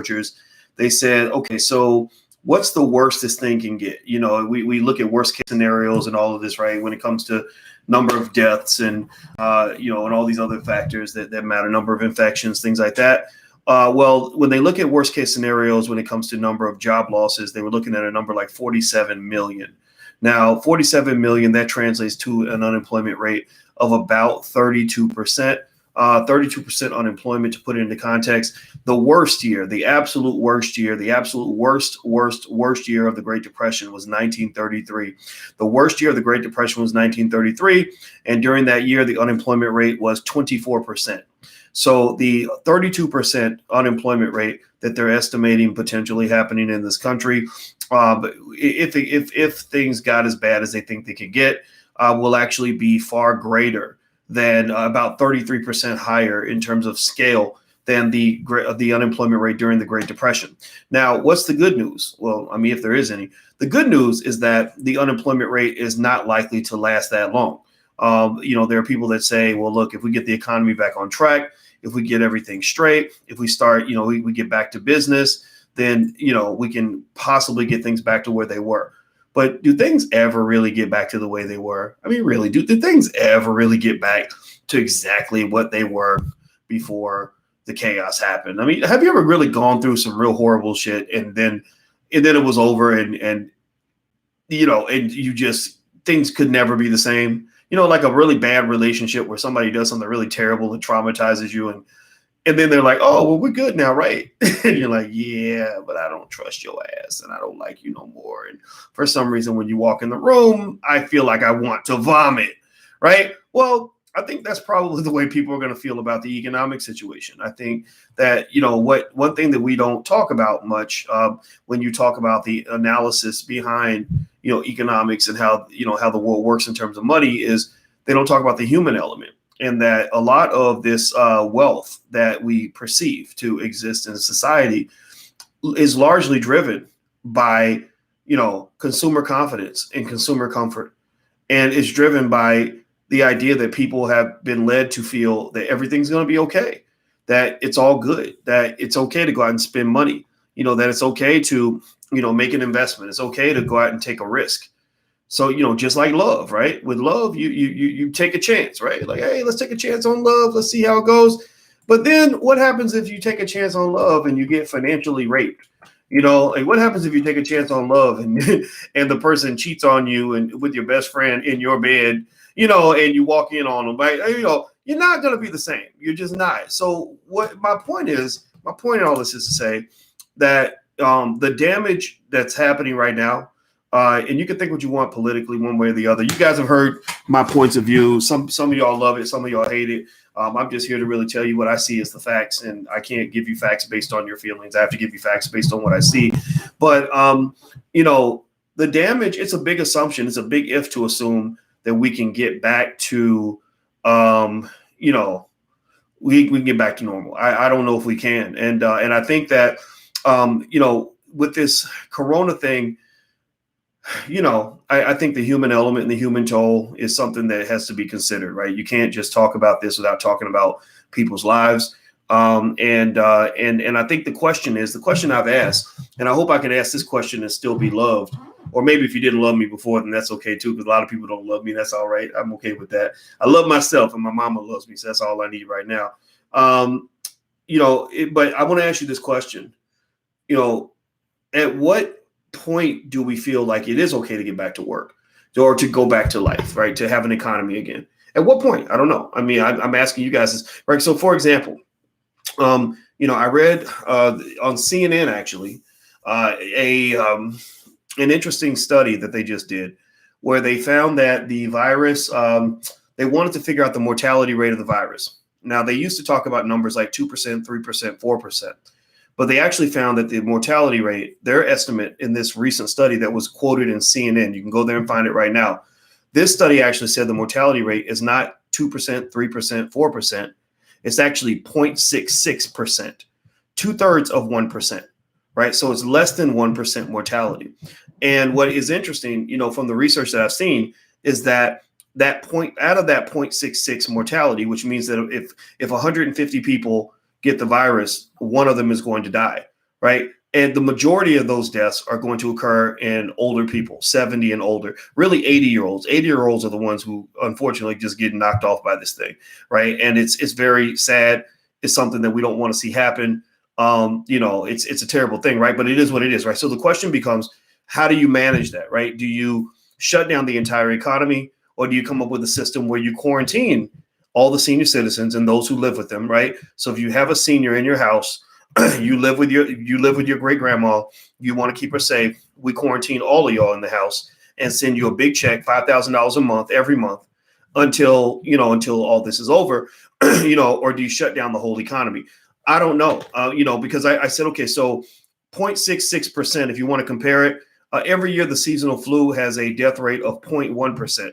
researchers. They said, okay, so what's the worst this thing can get? We look at worst case scenarios and all of this, right? When it comes to number of deaths and, and all these other factors that matter, number of infections, things like that. Well, when they look at worst case scenarios, when it comes to number of job losses, they were looking at a number like 47 million. Now, 47 million, that translates to an unemployment rate of about 32%. 32% unemployment, to put it into context. The worst year, the absolute worst year, the absolute worst year of the Great Depression was 1933. The worst year of the Great Depression was 1933. And during that year, the unemployment rate was 24%. So the 32% unemployment rate that they're estimating potentially happening in this country, if things got as bad as they think they could get, will actually be far greater than about 33% higher in terms of scale than the unemployment rate during the Great Depression. Now, what's the good news? Well, I mean, if there is any, the good news is that the unemployment rate is not likely to last that long. There are people that say, well, look, if we get the economy back on track, if we get everything straight, if we start, we get back to business, then, we can possibly get things back to where they were. But do things ever really get back to the way they were? I mean, really, do things ever really get back to exactly what they were before the chaos happened? I mean, have you ever really gone through some real horrible shit and then it was over and you just, things could never be the same? Like a really bad relationship where somebody does something really terrible and traumatizes you and then they're like, oh, well, we're good now, right? And you're like, yeah, but I don't trust your ass and I don't like you no more. And for some reason, when you walk in the room, I feel like I want to vomit, right? Well, I think that's probably the way people are going to feel about the economic situation. I think that, one thing that we don't talk about much when you talk about the analysis behind, economics and how the world works in terms of money is they don't talk about the human element. And that a lot of this wealth that we perceive to exist in society is largely driven by, consumer confidence and consumer comfort. And it's driven by the idea that people have been led to feel that everything's going to be okay, that it's all good, that it's okay to go out and spend money, that it's okay to, make an investment. It's okay to go out and take a risk. So, just like love, right? With love, you take a chance, right? Like, hey, let's take a chance on love. Let's see how it goes. But then what happens if you take a chance on love and you get financially raped? Like what happens if you take a chance on love and and the person cheats on you and with your best friend in your bed, and you walk in on them, right? You're not going to be the same. You're just not. So what my point in all this is to say that the damage that's happening right now, and you can think what you want politically, one way or the other. You guys have heard my points of view. Some of y'all love it. Some of y'all hate it. I'm just here to really tell you what I see as the facts, and I can't give you facts based on your feelings. I have to give you facts based on what I see. But the damage, it's a big assumption. It's a big if to assume that we can get back to, we can get back to normal. I don't know if we can, and I think that with this Corona thing. I think the human element and the human toll is something that has to be considered, right? You can't just talk about this without talking about people's lives. And I think the question I've asked, and I hope I can ask this question and still be loved. Or maybe if you didn't love me before, then that's okay too, because a lot of people don't love me. That's all right. I'm okay with that. I love myself and my mama loves me. So that's all I need right now. But I want to ask you this question, at what point do we feel like it is okay to get back to work or to go back to life, right? To have an economy again? At what point? I don't know. I mean, I'm asking you guys this, right? So for example, I read on CNN actually an interesting study that they just did where they found that the virus, they wanted to figure out the mortality rate of the virus. Now they used to talk about numbers like 2%, 3%, 4%. But they actually found that the mortality rate, their estimate in this recent study that was quoted in CNN, you can go there and find it right now. This study actually said the mortality rate is not 2%, 3%, 4%. It's actually 0.66%, 2/3 of 1%, right? So it's less than 1% mortality. And what is interesting, from the research that I've seen is that out of that 0.66 mortality, which means that if 150 people get the virus, one of them is going to die, right? And the majority of those deaths are going to occur in older people, 70 and older, really 80-year-olds. 80-year-olds are the ones who unfortunately just get knocked off by this thing, right? And it's very sad. It's something that we don't want to see happen. It's a terrible thing, right? But it is what it is, right? So the question becomes, how do you manage that, right? Do you shut down the entire economy, or do you come up with a system where you quarantine all the senior citizens and those who live with them, right? So if you have a senior in your house, you live with your great grandma, you want to keep her safe, we quarantine all of y'all in the house and send you a big check, $5,000 a month every month until all this is over, or do you shut down the whole economy? I don't know, because I said, okay, so 0.66%, if you want to compare it, every year the seasonal flu has a death rate of 0.1%.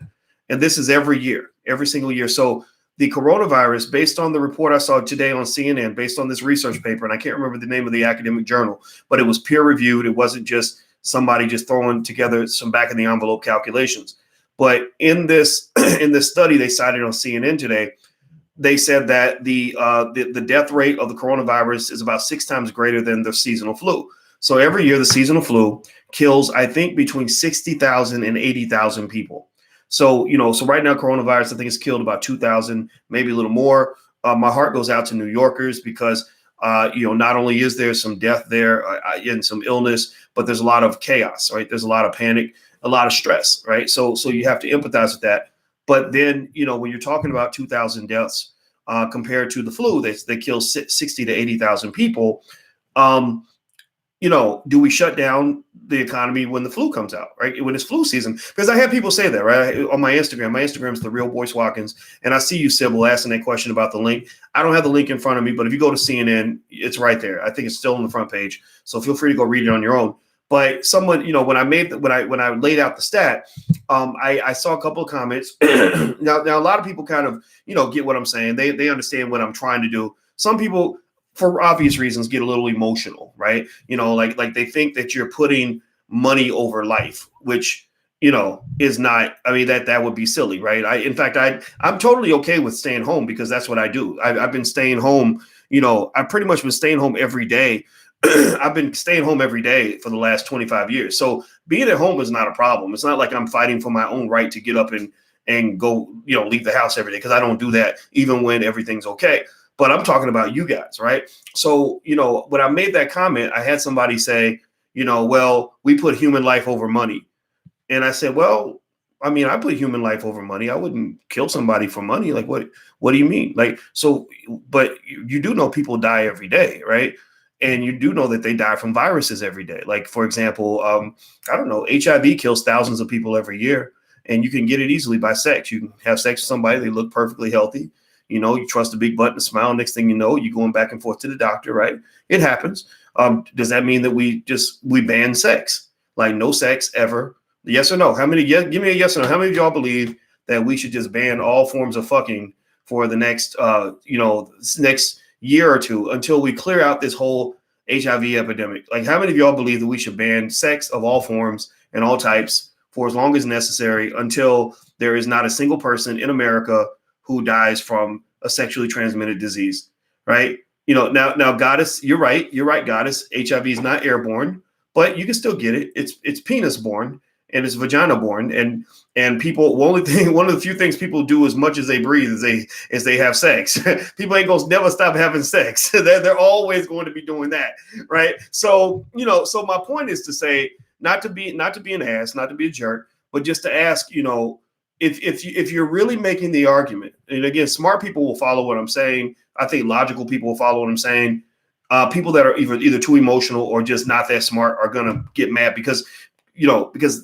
And this is every year, every single year. So the coronavirus, based on the report I saw today on CNN, based on this research paper, and I can't remember the name of the academic journal, but it was peer reviewed. It wasn't just somebody just throwing together some back in the envelope calculations. But in this in this study they cited on CNN today, they said that the death rate of the coronavirus is about 6 times greater than the seasonal flu. So every year the seasonal flu kills, I think, between 60,000 and 80,000 people. So, so right now, coronavirus, I think, has killed about 2,000, maybe a little more. My heart goes out to New Yorkers because, not only is there some death there and some illness, but there's a lot of chaos, right? There's a lot of panic, a lot of stress, right? So you have to empathize with that. But then, when you're talking about 2,000 deaths compared to the flu, they kill 60 to 80,000 people. Do we shut down the economy when the flu comes out, right? When it's flu season? Because I have people say that, right? On my Instagram. My Instagram is The Real Boyce Watkins. And I see you, Sybil, asking that question about the link. I don't have the link in front of me, but if you go to CNN, it's right there. I think it's still on the front page. So feel free to go read it on your own. But someone, when I laid out the stat, I saw a couple of comments. now a lot of people kind of, get what I'm saying. They understand what I'm trying to do. Some people, for obvious reasons, get a little emotional, right? Like they think that you're putting money over life, which, is not, I mean, that would be silly, right? I'm totally okay with staying home because that's what I do. I've been staying home, I've pretty much been staying home every day. I've been staying home every day for the last 25 years. So being at home is not a problem. It's not like I'm fighting for my own right to get up and go, leave the house every day, because I don't do that even when everything's okay. But I'm talking about you guys, right? So, when I made that comment, I had somebody say, well, we put human life over money. And I said, well, I mean, I put human life over money. I wouldn't kill somebody for money. Like, what do you mean? Like, so, but you do know people die every day, right? And you do know that they die from viruses every day. Like, for example, I don't know, HIV kills thousands of people every year, and you can get it easily by sex. You can have sex with somebody, they look perfectly healthy. You trust a big butt and a smile. Next thing you know, you're going back and forth to the doctor, right? It happens. Does that mean that we ban sex? Like, no sex ever? Yes or no? Give me a yes or no. How many of y'all believe that we should just ban all forms of fucking for the next, next year or two until we clear out this whole HIV epidemic? Like, how many of y'all believe that we should ban sex of all forms and all types for as long as necessary until there is not a single person in America who dies from a sexually transmitted disease, right? Now, Goddess, you're right, Goddess. HIV is not airborne, but you can still get it. It's penis borne and it's vagina borne, and people. One of the few things people do as much as they breathe is they have sex. People ain't gonna never stop having sex. They're always going to be doing that, right? So so my point is to say, not to be an ass, not to be a jerk, but just to ask, if you're really making the argument, and again, smart people will follow what I'm saying. I think logical people will follow what I'm saying. People that are either too emotional or just not that smart are gonna get mad because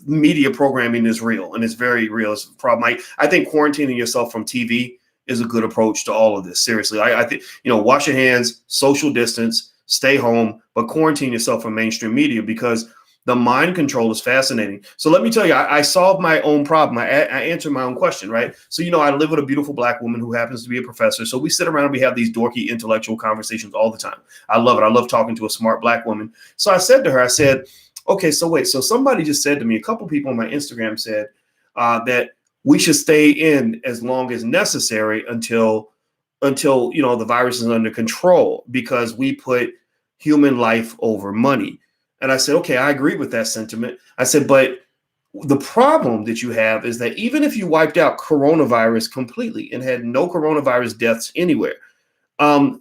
media programming is real, and it's very real. It's a problem. I think quarantining yourself from TV is a good approach to all of this. Seriously, I think wash your hands, social distance, stay home, but quarantine yourself from mainstream media because the mind control is fascinating. So let me tell you, I solved my own problem. I answered my own question, right? So, I live with a beautiful Black woman who happens to be a professor. So we sit around and we have these dorky intellectual conversations all the time. I love it. I love talking to a smart Black woman. So I said to her, okay, so wait, so somebody just said to me, a couple people on my Instagram said that we should stay in as long as necessary until the virus is under control because we put human life over money. And I said, okay, I agree with that sentiment. I said, but the problem that you have is that even if you wiped out coronavirus completely and had no coronavirus deaths anywhere,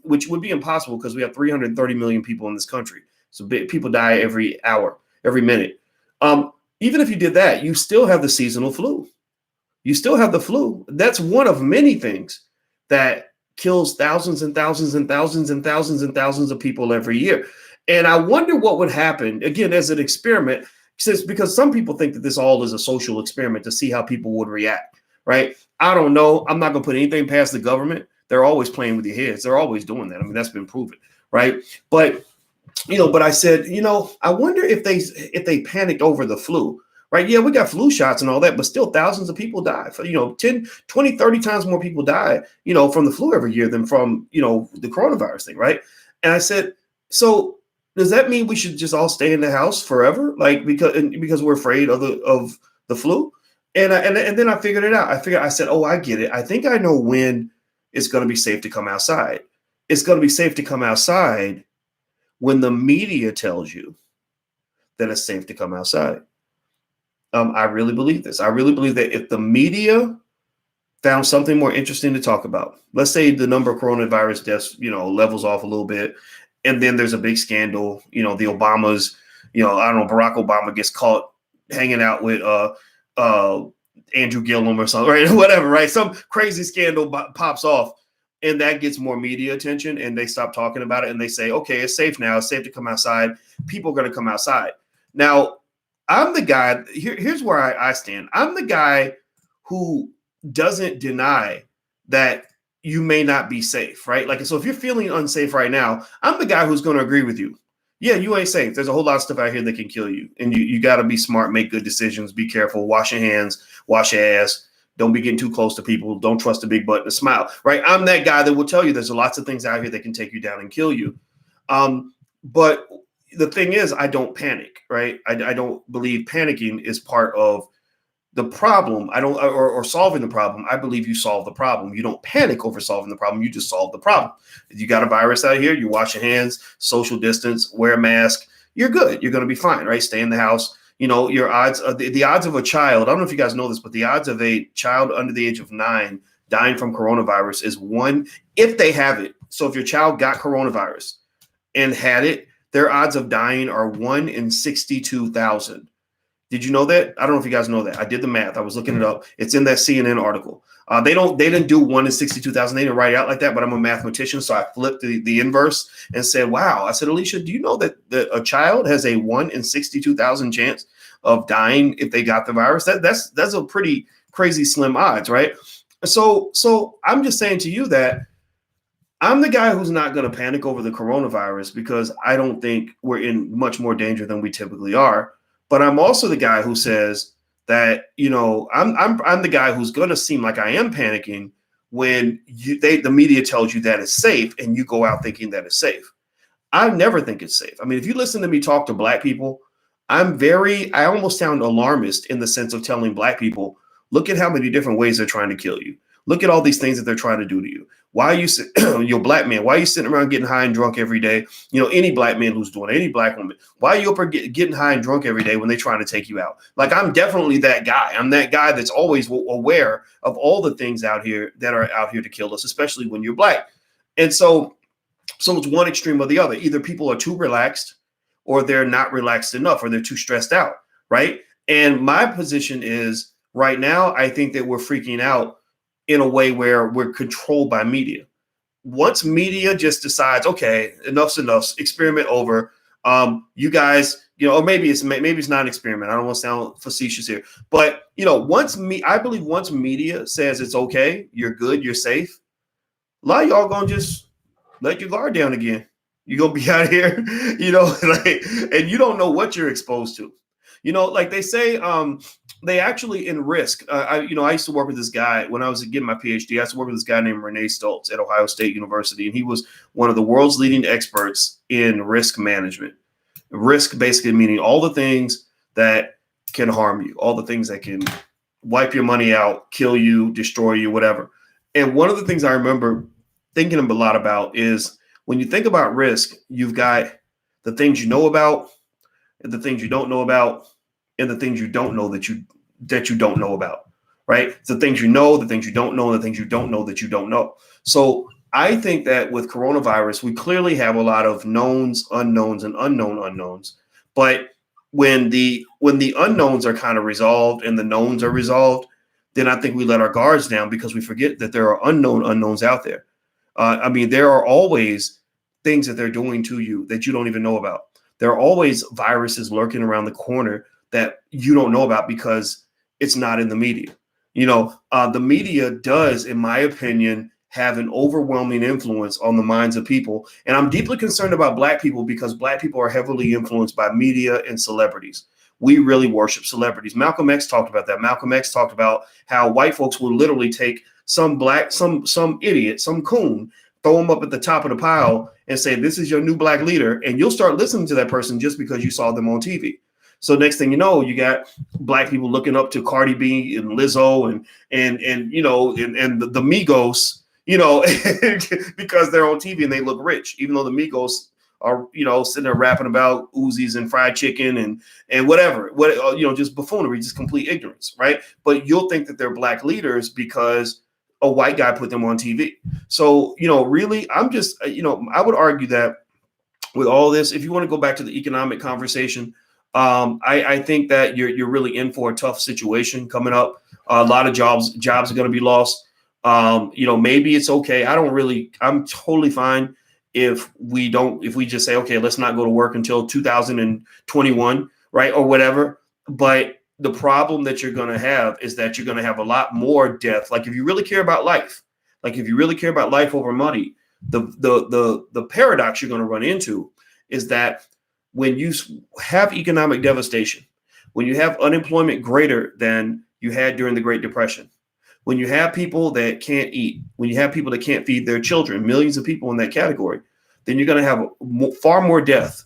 which would be impossible because we have 330 million people in this country. So people die every hour, every minute. Even if you did that, you still have the seasonal flu. You still have the flu. That's one of many things that kills thousands and thousands and thousands and thousands and thousands of people every year. And I wonder what would happen, again, as an experiment, because some people think that this all is a social experiment to see how people would react, right? I don't know. I'm not going to put anything past the government. They're always playing with your heads. They're always doing that. I mean, that's been proven, right? But I said, I wonder if they panicked over the flu, right? Yeah, we got flu shots and all that, but still thousands of people die. 10, 20, 30 times more people die, from the flu every year than from, the coronavirus thing, right? And I said, so does that mean we should just all stay in the house forever? Like, because we're afraid of the flu? And then I figured it out. I said, oh, I get it. I think I know when it's going to be safe to come outside. It's going to be safe to come outside when the media tells you that it's safe to come outside. I really believe this. I really believe that if the media found something more interesting to talk about, let's say the number of coronavirus deaths, levels off a little bit, and then there's a big scandal, the Obamas, I don't know, Barack Obama gets caught hanging out with Andrew Gillum or something, right? Whatever, right? Some crazy scandal pops off, and that gets more media attention, and they stop talking about it, and they say, okay, it's safe now. It's safe to come outside. People are going to come outside. Now, I'm the guy, here's where I stand. I'm the guy who doesn't deny that you may not be safe, right? Like, so if you're feeling unsafe right now, I'm the guy who's going to agree with you. Yeah, you ain't safe. There's a whole lot of stuff out here that can kill you. And you got to be smart, make good decisions, be careful, wash your hands, wash your ass. Don't be getting too close to people. Don't trust a big button to smile, right? I'm that guy that will tell you there's lots of things out here that can take you down and kill you. But the thing is, I don't panic, right? I don't believe panicking is part of the problem. I don't, or solving the problem. I believe you solve the problem. You don't panic over solving the problem. You just solve the problem. If you got a virus out here, you wash your hands, social distance, wear a mask, you're good. You're going to be fine, right? Stay in the house. Your odds, the odds of a child, I don't know if you guys know this, but the odds of a child under the age of 9 dying from coronavirus is 1 if they have it. So if your child got coronavirus and had it, their odds of dying are 1 in 62,000. Did you know that? I don't know if you guys know that. I did the math. I was looking it up. It's in that CNN article. They didn't do 1 in 62,000. They didn't write it out like that, but I'm a mathematician. So I flipped the inverse and said, wow. I said, Alicia, do you know that a child has a 1 in 62,000 chance of dying if they got the virus? That's a pretty crazy slim odds, right? So I'm just saying to you that I'm the guy who's not going to panic over the coronavirus because I don't think we're in much more danger than we typically are. But I'm also the guy who says that, I'm the guy who's going to seem like I am panicking when the media tells you that it's safe and you go out thinking that it's safe. I never think it's safe. I mean, if you listen to me talk to Black people, I almost sound alarmist in the sense of telling Black people, look at how many different ways they're trying to kill you. Look at all these things that they're trying to do to you. Why are you, you're a Black man? Why are you sitting around getting high and drunk every day? Any Black man who's doing it, any Black woman, why are you up there getting high and drunk every day when they're trying to take you out? Like, I'm definitely that guy. I'm that guy that's always aware of all the things out here that are out here to kill us, especially when you're Black. And so it's one extreme or the other. Either people are too relaxed or they're not relaxed enough or they're too stressed out, right? And my position is right now, I think that we're freaking out in a way where we're controlled by media. Once media just decides, okay, enough's enough, experiment over. You guys, or maybe it's not an experiment. I don't want to sound facetious here, but I believe once media says it's okay, you're good, you're safe, a lot of y'all gonna just let your guard down again. You're gonna be out here, and you don't know what you're exposed to. Like they say, they actually in Risk. I used to work with this guy when I was getting my PhD. I used to work with this guy named Renee Stoltz at Ohio State University, and he was one of the world's leading experts in risk management. Risk basically meaning all the things that can harm you, all the things that can wipe your money out, kill you, destroy you, whatever. And one of the things I remember thinking a lot about is when you think about risk, you've got the things you know about, and the things you don't know about, and the things you don't know that you don't know about, right? It's the things you know, the things you don't know, and the things you don't know that you don't know. So I think that with coronavirus, we clearly have a lot of knowns, unknowns, and unknown unknowns. But when the unknowns are kind of resolved and the knowns are resolved, then I think we let our guards down because we forget that there are unknown unknowns out there. I mean, there are always things that they're doing to you that you don't even know about. There are always viruses lurking around the corner that you don't know about because it's not in the media. The media does, in my opinion, have an overwhelming influence on the minds of people. And I'm deeply concerned about Black people because Black people are heavily influenced by media and celebrities. We really worship celebrities. Malcolm X talked about that. Malcolm X talked about how white folks will literally take some idiot, some coon, throw him up at the top of the pile and say, this is your new Black leader. And you'll start listening to that person just because you saw them on TV. So next thing you know, you got Black people looking up to Cardi B and Lizzo and the Migos, because they're on TV and they look rich, even though the Migos are, sitting there rapping about Uzis and fried chicken and whatever, just buffoonery, just complete ignorance, right? But you'll think that they're Black leaders because a white guy put them on TV. So, really, I'm just, I would argue that with all this, if you want to go back to the economic conversation, I think that you're really in for a tough situation coming up. A lot of jobs are going to be lost. Maybe it's okay. I'm totally fine if we just say, okay, let's not go to work until 2021, right? Or whatever. But the problem that you're going to have is that you're going to have a lot more death. Like if you really care about life, over money, the paradox you're going to run into is that when you have economic devastation, when you have unemployment greater than you had during the Great Depression, when you have people that can't eat, when you have people that can't feed their children, millions of people in that category, then you're going to have far more death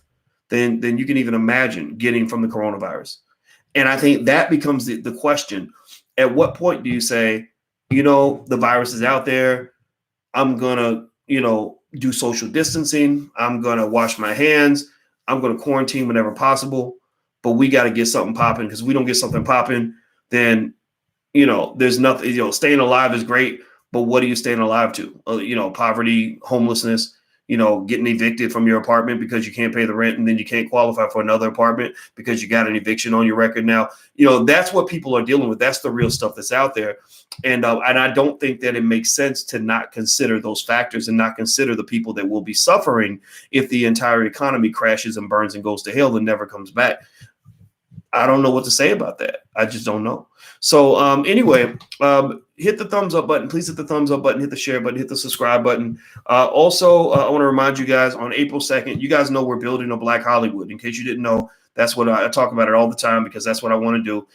than you can even imagine getting from the coronavirus. And I think that becomes the question. At what point do you say, the virus is out there, I'm going to, do social distancing, I'm going to wash my hands, I'm going to quarantine whenever possible, but we got to get something popping, because if we don't get something popping, then, there's nothing, staying alive is great, but what are you staying alive to? Poverty, homelessness, getting evicted from your apartment because you can't pay the rent, and then you can't qualify for another apartment because you got an eviction on your record now. That's what people are dealing with. That's the real stuff that's out there. And I don't think that it makes sense to not consider those factors and not consider the people that will be suffering if the entire economy crashes and burns and goes to hell and never comes back. I don't know what to say about that. I just don't know. So anyway, hit the thumbs up button. Please hit the thumbs up button, hit the share button, hit the subscribe button. Also, I want to remind you guys, on April 2nd, you guys know we're building a Black Hollywood. In case you didn't know, that's what I talk about it all the time, because that's what I want to do.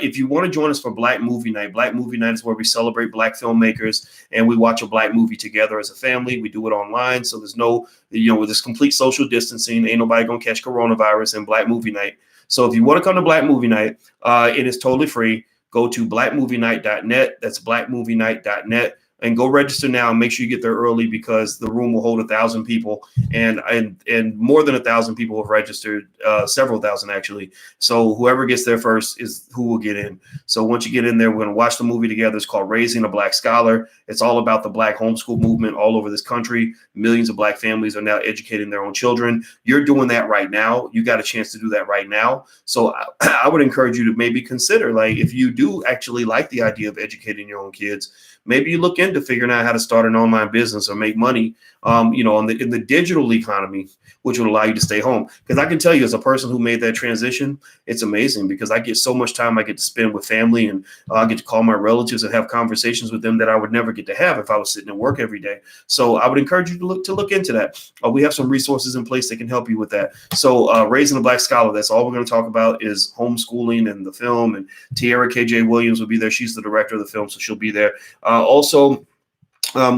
If you want to join us for Black Movie Night is where we celebrate Black filmmakers and we watch a Black movie together as a family. We do it online. So there's no, with this complete social distancing, ain't nobody going to catch coronavirus in Black Movie Night. So if you want to come to Black Movie Night, it is totally free. Go to blackmovienight.net. That's blackmovienight.net. And go register now and make sure you get there early, because the room will hold 1,000 people, and more than 1,000 people have registered, several thousand actually. So whoever gets there first is who will get in. So once you get in there, we're going to watch the movie together. It's called Raising a Black Scholar. It's all about the Black homeschool movement all over this country. Millions of Black families are now educating their own children. You're doing that right now. You got a chance to do that right now. So I would encourage you to maybe consider, like, if you do actually like the idea of educating your own kids, maybe you look into figuring out how to start an online business or make money, in the digital economy, which will allow you to stay home. Because I can tell you, as a person who made that transition, it's amazing, because I get so much time I get to spend with family, and I get to call my relatives and have conversations with them that I would never get to have if I was sitting at work every day. So I would encourage you to look into that. We have some resources in place that can help you with that. So Raising a Black Scholar, that's all we're going to talk about, is homeschooling and the film. And Tiara KJ Williams will be there. She's the director of the film, so she'll be there. Also,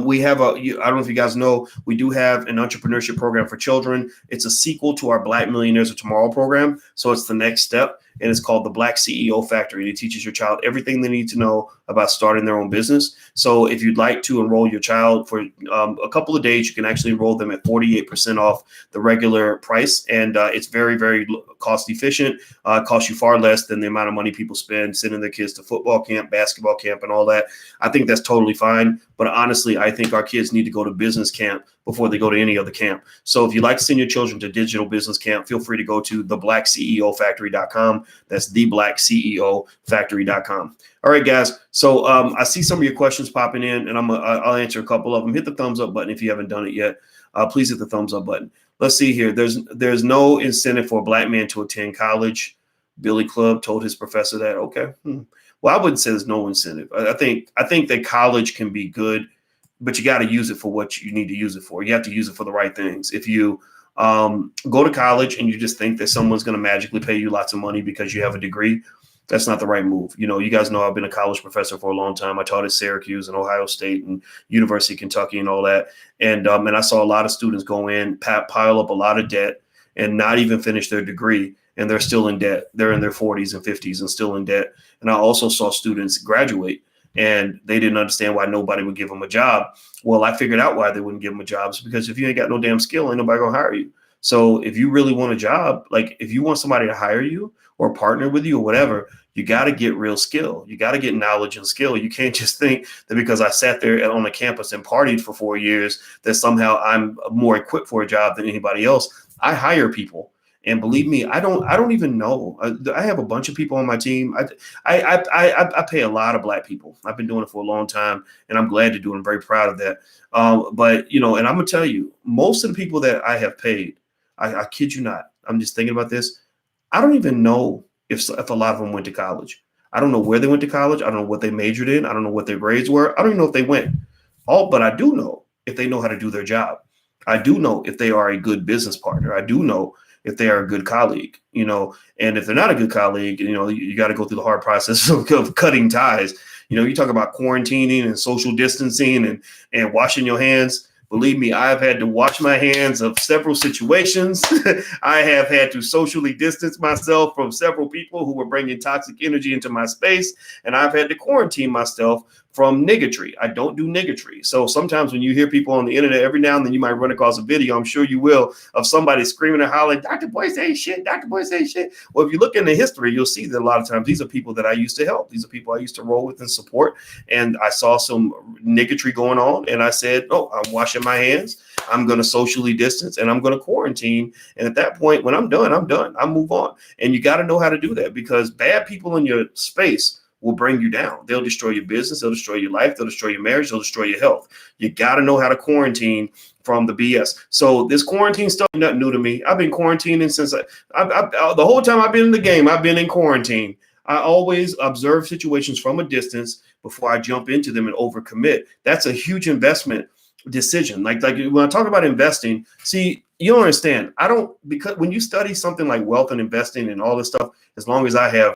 we have I don't know if you guys know, we do have an entrepreneurship program for children. It's a sequel to our Black Millionaires of Tomorrow program. So it's the next step. and it's called the Black CEO Factory. It teaches your child everything they need to know about starting their own business. So if you'd like to enroll your child for a couple of days, you can actually enroll them at 48% off the regular price. And it's very, very cost efficient. It costs you far less than the amount of money people spend sending their kids to football camp, basketball camp, and all that. I think that's totally fine. But honestly, I think our kids need to go to business camp before they go to any other camp. So if you'd like to send your children to digital business camp, feel free to go to theblackceofactory.com. That's theblackceofactory.com. All right, guys. So I see some of your questions popping in, and I'll answer a couple of them. Hit the thumbs up button if you haven't done it yet. Please hit the thumbs up button. Let's see here. There's no incentive for a black man to attend college. Billy Club told his professor that. Okay. Well, I wouldn't say there's no incentive. I think that college can be good, but you got to use it for what you need to use it for. You have to use it for the right things. If you go to college and you just think that someone's going to magically pay you lots of money because you have a degree, that's not the right move. You guys know I've been a college professor for a long time. I taught at Syracuse and Ohio State and University of Kentucky and all that. And I saw a lot of students go in, pile up a lot of debt and not even finish their degree. And they're still in debt. They're in their 40s and 50s and still in debt. And I also saw students graduate and they didn't understand why nobody would give them a job. Well, I figured out why they wouldn't give them a job. It's because if you ain't got no damn skill, ain't nobody gonna hire you. So if you really want a job, like if you want somebody to hire you or partner with you or whatever, you got to get real skill. You got to get knowledge and skill. You can't just think that because I sat there on a campus and partied for 4 years that somehow I'm more equipped for a job than anybody else. I hire people. And believe me, I don't even know. I have a bunch of people on my team. I pay a lot of black people. I've been doing it for a long time, and I'm glad to do it. I'm very proud of that. But and I'm gonna tell you, most of the people that I have paid, I kid you not. I'm just thinking about this. I don't even know if a lot of them went to college. I don't know where they went to college. I don't know what they majored in. I don't know what their grades were. I don't even know if they went. But I do know if they know how to do their job. I do know if they are a good business partner. I do know if they are a good colleague, and if they're not a good colleague, you got to go through the hard process of cutting ties. You talk about quarantining and social distancing and washing your hands. Believe me, I've had to wash my hands of several situations. I have had to socially distance myself from several people who were bringing toxic energy into my space. And I've had to quarantine myself from niggotry. I don't do niggotry. So sometimes when you hear people on the internet, every now and then you might run across a video, I'm sure you will, of somebody screaming and hollering, Dr. Boyce ain't shit, Dr. Boyce ain't shit. Well, if you look into history, you'll see that a lot of times these are people that I used to help. These are people I used to roll with and support. And I saw some niggotry going on. And I said, oh, I'm washing my hands. I'm going to socially distance and I'm going to quarantine. And at that point, when I'm done, I'm done. I move on. And you got to know how to do that because bad people in your space will bring you down. They'll destroy your business. They'll destroy your life. They'll destroy your marriage. They'll destroy your health. You got to know how to quarantine from the BS. So this quarantine stuff is nothing new to me. I've been quarantining since the whole time I've been in the game. I've been in quarantine. I always observe situations from a distance before I jump into them and overcommit. That's a huge investment decision. Like when I talk about investing, see, you don't understand. Because when you study something like wealth and investing and all this stuff, as long as I have,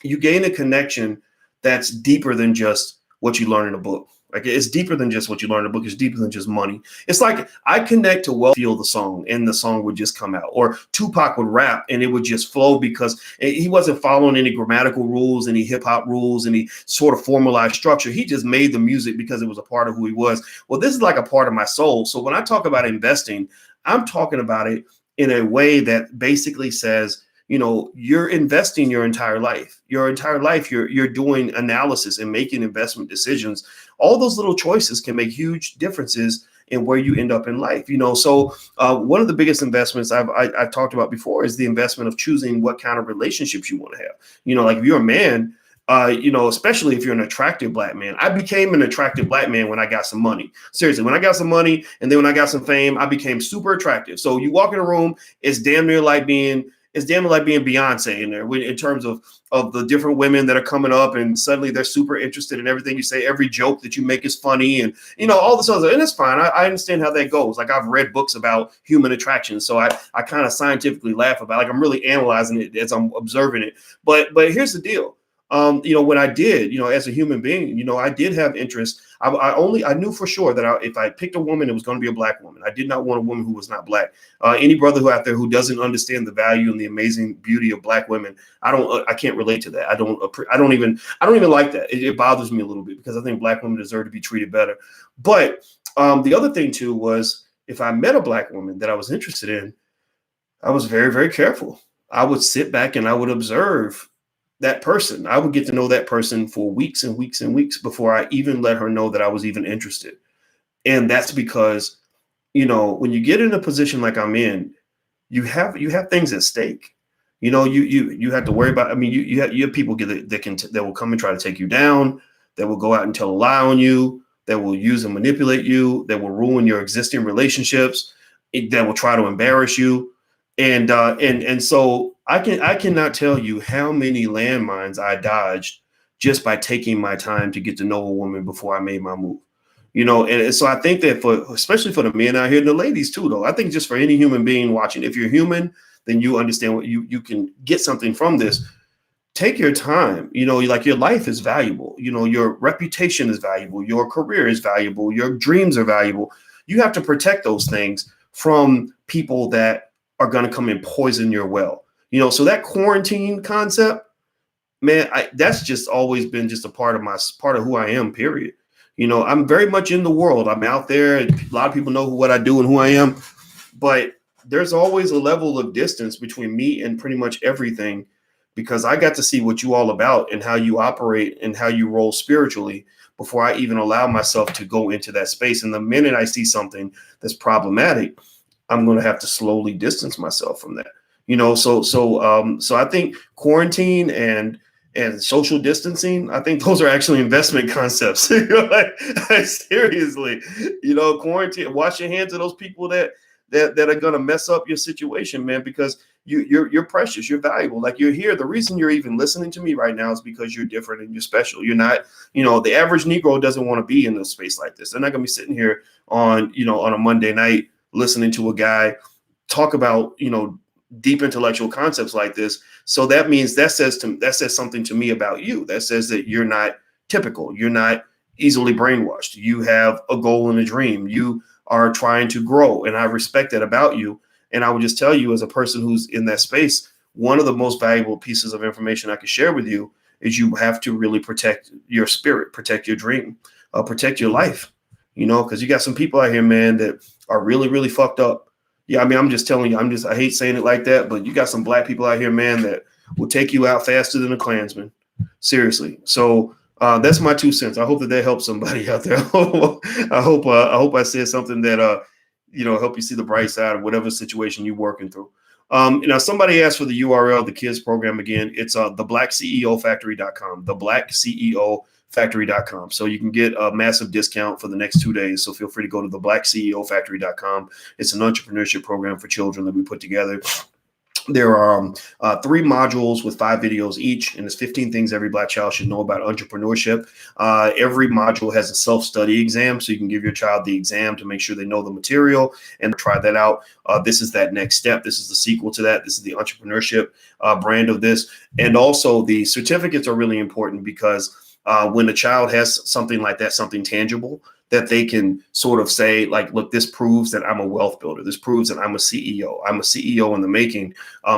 you gain a connection that's deeper than just what you learn in a book. Like it's deeper than just what you learn in a book. It's deeper than just money. It's like I connect to Wealth, Feel the song, and the song would just come out. Or Tupac would rap and it would just flow because he wasn't following any grammatical rules, any hip hop rules, any sort of formalized structure. He just made the music because it was a part of who he was. Well, this is like a part of my soul. So when I talk about investing, I'm talking about it in a way that basically says, you're investing your entire life. You're doing analysis and making investment decisions. All those little choices can make huge differences in where you end up in life. So one of the biggest investments I've talked about before is the investment of choosing what kind of relationships you want to have. Like if you're a man, especially if you're an attractive black man. I became an attractive black man when I got some money. Seriously, when I got some money and then when I got some fame, I became super attractive. So you walk in a room, it's damn near like being Beyonce in there in terms of the different women that are coming up and suddenly they're super interested in everything you say. Every joke that you make is funny and, all this other, and it's fine. I understand how that goes. Like I've read books about human attraction. So I kind of scientifically laugh about I'm really analyzing it as I'm observing it. But here's the deal. When I did, as a human being, I did have interest. I knew for sure that if I picked a woman, it was going to be a black woman. I did not want a woman who was not black. Any brother who out there who doesn't understand the value and the amazing beauty of black women, I can't relate to that. I don't even like that. It bothers me a little bit because I think black women deserve to be treated better. But the other thing too was if I met a black woman that I was interested in, I was very, very careful. I would sit back and I would observe that person. I would get to know that person for weeks and weeks and weeks before I even let her know that I was even interested. And that's because, when you get in a position like I'm in, you have things at stake. You have to worry about. I mean, you have people that will come and try to take you down, that will go out and tell a lie on you, that will use and manipulate you, that will ruin your existing relationships, that will try to embarrass you. And so I cannot tell you how many landmines I dodged just by taking my time to get to know a woman before I made my move. And so I think that especially for the men out here and the ladies too, though, I think just for any human being watching, if you're human, then you understand what you can get something from this. Take your time, like your life is valuable, your reputation is valuable, your career is valuable, your dreams are valuable. You have to protect those things from people that are going to come and poison your well. So that quarantine concept, man, that's just always been just a part of who I am, period. I'm very much in the world. I'm out there. A lot of people know what I do and who I am, but there's always a level of distance between me and pretty much everything, because I got to see what you all about and how you operate and how you roll spiritually before I even allow myself to go into that space. And the minute I see something that's problematic, I'm going to have to slowly distance myself from that. So I think quarantine and social distancing, I think those are actually investment concepts. Seriously, quarantine, wash your hands of those people that are going to mess up your situation, man, because you're precious, you're valuable. Like, you're here. The reason you're even listening to me right now is because you're different and you're special. You're not, the average Negro doesn't want to be in a space like this. They're not going to be sitting here on a Monday night listening to a guy talk about, deep intellectual concepts like this. So that means that says something to me about you. That says that you're not typical. You're not easily brainwashed. You have a goal and a dream. You are trying to grow. And I respect that about you. And I would just tell you, as a person who's in that space, one of the most valuable pieces of information I could share with you is you have to really protect your spirit, protect your dream, protect your life, because you got some people out here, man, that are really, really fucked up. Yeah, I mean, I'm just telling you, I hate saying it like that, but you got some black people out here, man, that will take you out faster than a Klansman. Seriously. So that's my 2 cents. I hope that helps somebody out there. I hope I said something that help you see the bright side of whatever situation you're working through. Now, somebody asked for the URL of the kids program again. It's theblackceofactory.com, theblackceofactory.com. So you can get a massive discount for the next 2 days. So feel free to go to theblackceofactory.com. It's an entrepreneurship program for children that we put together. There are 3 modules with 5 videos each, and it's 15 things every black child should know about entrepreneurship. Every module has a self-study exam, so you can give your child the exam to make sure they know the material and try that out. This is that next step. This is the sequel to that. This is the entrepreneurship brand of this. And also the certificates are really important because when a child has something like that, something tangible, that they can sort of say, like, look, this proves that I'm a wealth builder. This proves that I'm a CEO. I'm a CEO in the making.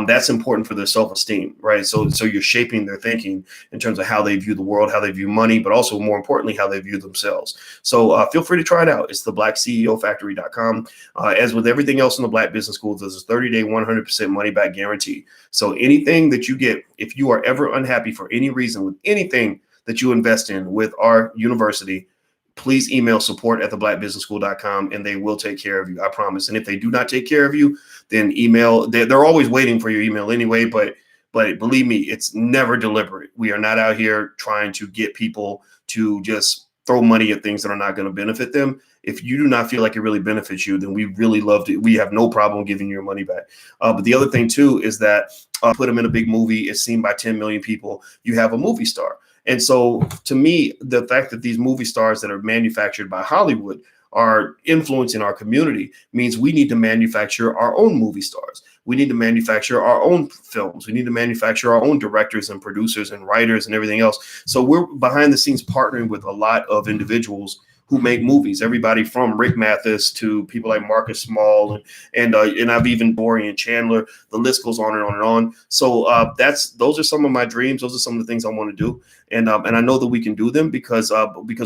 That's important for their self-esteem, right? So you're shaping their thinking in terms of how they view the world, how they view money, but also more importantly, how they view themselves. So feel free to try it out. It's theblackceofactory.com. As with everything else in the Black Business School, there's a 30-day, 100% money back guarantee. So anything that you get, if you are ever unhappy for any reason with anything that you invest in with our university, please email support@theblackbusinessschool.com and they will take care of you. I promise. And if they do not take care of you, then email. They're always waiting for your email anyway. But believe me, it's never deliberate. We are not out here trying to get people to just throw money at things that are not going to benefit them. If you do not feel like it really benefits you, then we really love to. We have no problem giving you your money back. But the other thing, too, is that put them in a big movie. It's seen by 10 million people. You have a movie star. And so to me, the fact that these movie stars that are manufactured by Hollywood are influencing our community means we need to manufacture our own movie stars. We need to manufacture our own films. We need to manufacture our own directors and producers and writers and everything else. So we're behind the scenes partnering with a lot of individuals who make movies. Everybody from Rick Mathis to people like Marcus Small and I've even Dorian Chandler. The list goes on and on and on. So those are some of my dreams. Those are some of the things I want to do, and I know that we can do them because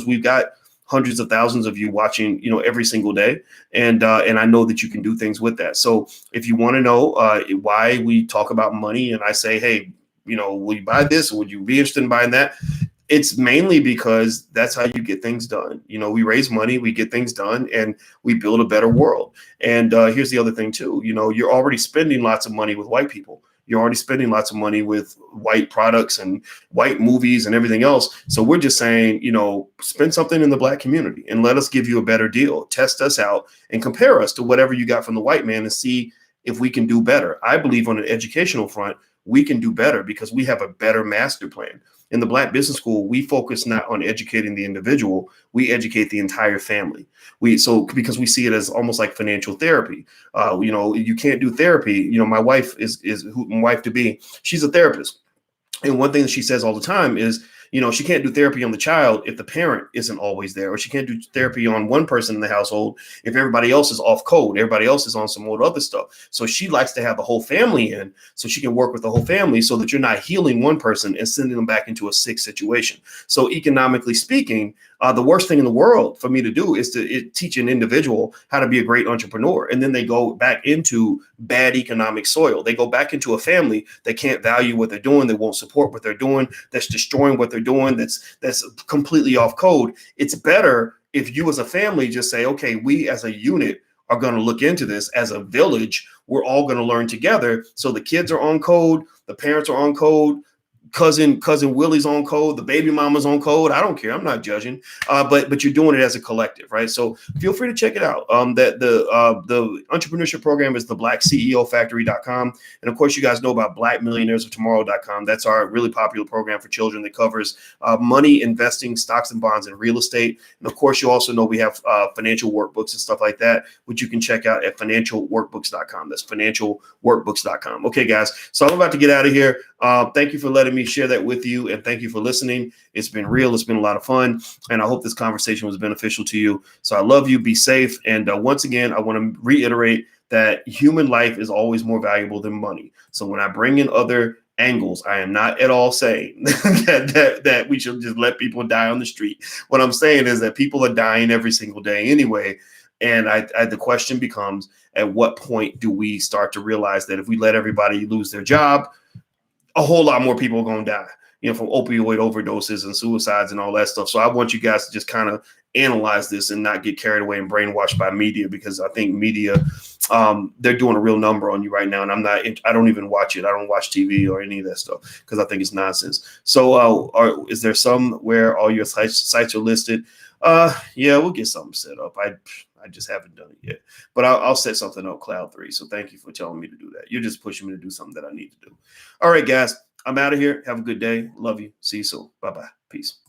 we've got hundreds of thousands of you watching, every single day, and I know that you can do things with that. So if you want to know why we talk about money, and I say, hey, will you buy this? Or would you be interested in buying that? It's mainly because that's how you get things done. We raise money, we get things done, and we build a better world. And here's the other thing too. You're already spending lots of money with white people. You're already spending lots of money with white products and white movies and everything else. So we're just saying, spend something in the Black community and let us give you a better deal. Test us out and compare us to whatever you got from the white man and see if we can do better. I believe on an educational front, we can do better because we have a better master plan. In the Black Business School, we focus not on educating the individual, we educate the entire family. Because we see it as almost like financial therapy. You can't do therapy. My wife my wife to be, she's a therapist. And one thing that she says all the time is, she can't do therapy on the child if the parent isn't always there, or she can't do therapy on one person in the household if everybody else is off code, everybody else is on some old other stuff. So she likes to have the whole family in so she can work with the whole family so that you're not healing one person and sending them back into a sick situation. So economically speaking, the worst thing in the world for me to do is to teach an individual how to be a great entrepreneur. And then they go back into bad economic soil. They go back into a family that can't value what they're doing. They won't support what they're doing. That's destroying what they're doing. That's completely off code. It's better if you as a family just say, okay, we as a unit are going to look into this as a village. We're all going to learn together. So the kids are on code. The parents are on code. Cousin Willie's on code, the baby mama's on code. I don't care. I'm not judging, but you're doing it as a collective, right? So feel free to check it out. That the entrepreneurship program is the blackceofactory.com. And of course, you guys know about blackmillionairesoftomorrow.com. That's our really popular program for children that covers money, investing, stocks and bonds, and real estate. And of course, you also know we have financial workbooks and stuff like that, which you can check out at financialworkbooks.com. That's financialworkbooks.com. Okay, guys. So I'm about to get out of here. Thank you for letting me share that with you, and thank you for listening. It's been real. It's been a lot of fun, and I hope this conversation was beneficial to you. So I love you. Be safe. And once again, I want to reiterate that human life is always more valuable than money. So when I bring in other angles, I am not at all saying that we should just let people die on the street. What I'm saying is that people are dying every single day anyway. And the question becomes, at what point do we start to realize that if we let everybody lose their job, a whole lot more people are going to die, from opioid overdoses and suicides and all that stuff. So I want you guys to just kind of analyze this and not get carried away and brainwashed by media, because I think media, they're doing a real number on you right now. And I don't even watch it. I don't watch TV or any of that stuff because I think it's nonsense. So is there somewhere all your sites are listed? Yeah, we'll get something set up. I just haven't done it yet, but I'll set something up, Cloud3. So thank you for telling me to do that. You're just pushing me to do something that I need to do. All right, guys, I'm out of here. Have a good day. Love you. See you soon. Bye-bye. Peace.